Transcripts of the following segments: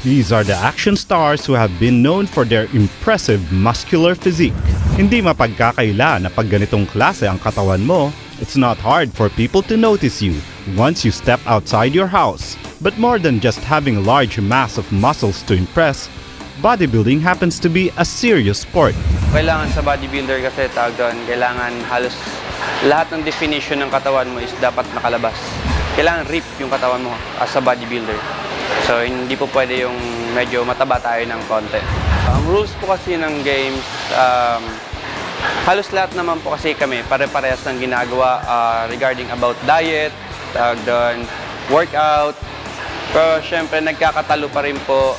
These are the action stars who have been known for their impressive muscular physique. Hindi mapagkakaila na pag ganitong klase ang katawan mo, it's not hard for people to notice you once you step outside your house. But more than just having a large mass of muscles to impress, bodybuilding happens to be a serious sport. Kailangan sa bodybuilder kasi tawag doon, kailangan halos lahat ng definition ng katawan mo is dapat nakalabas. Kailangan rip yung katawan mo as a bodybuilder. So hindi po pwede yung medyo mataba tayo ng konti. Ang rules po kasi ng games, halos lahat naman po kasi kami pare-parehas ng ginagawa regarding about diet, tawag doon, workout. Pero syempre nagkakatalo pa rin po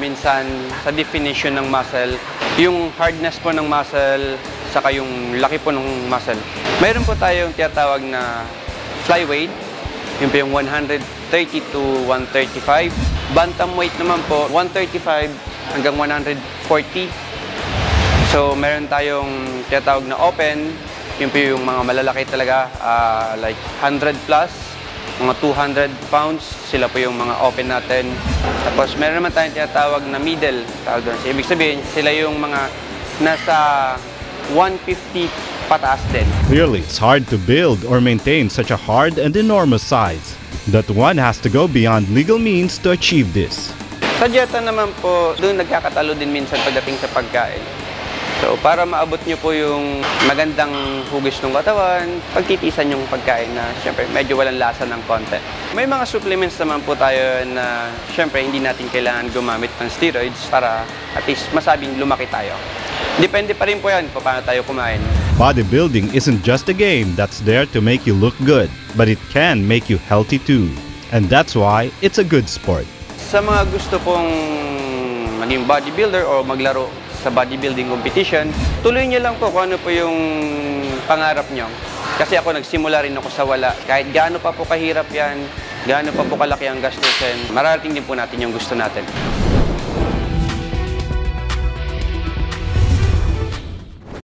minsan sa definition ng muscle, yung hardness po ng muscle, saka yung laki po ng muscle. Mayroon po tayong tinatawag na flyweight, yung po yung 130 to 135. Bantamweight naman po, 135 hanggang 140. So meron tayong tinatawag na open, yung po yung mga malalaki talaga, like 100 plus. Mga 200 pounds, sila po yung mga open natin. Tapos meron naman tayong tinatawag na middle. Tawag doon. So, ibig sabihin, sila yung mga nasa 150 pataas din. Clearly, it's hard to build or maintain such a hard and enormous size that one has to go beyond legal means to achieve this. Sa dieta naman po, doon nagkakatalo din minsan pagdating sa pagkain. So, para maabot nyo po yung magandang hugis ng katawan, pagtitisan yung pagkain na siyempre medyo walang lasa ng konti. May mga supplements naman po tayo na siyempre hindi natin kailangan gumamit ng steroids para at least masabing lumaki tayo. Depende pa rin po yan kung paano tayo kumain. Bodybuilding isn't just a game that's there to make you look good, but it can make you healthy too. And that's why it's a good sport. Sa mga gusto pong maging bodybuilder o maglaro sa bodybuilding competition, tuloy niyo lang po kung ano po yung pangarap niyo. Kasi ako nagsimula rin ako sa wala. Kahit gaano pa po kahirap yan, gaano pa po kalaki ang gastusin, mararating din po natin yung gusto natin.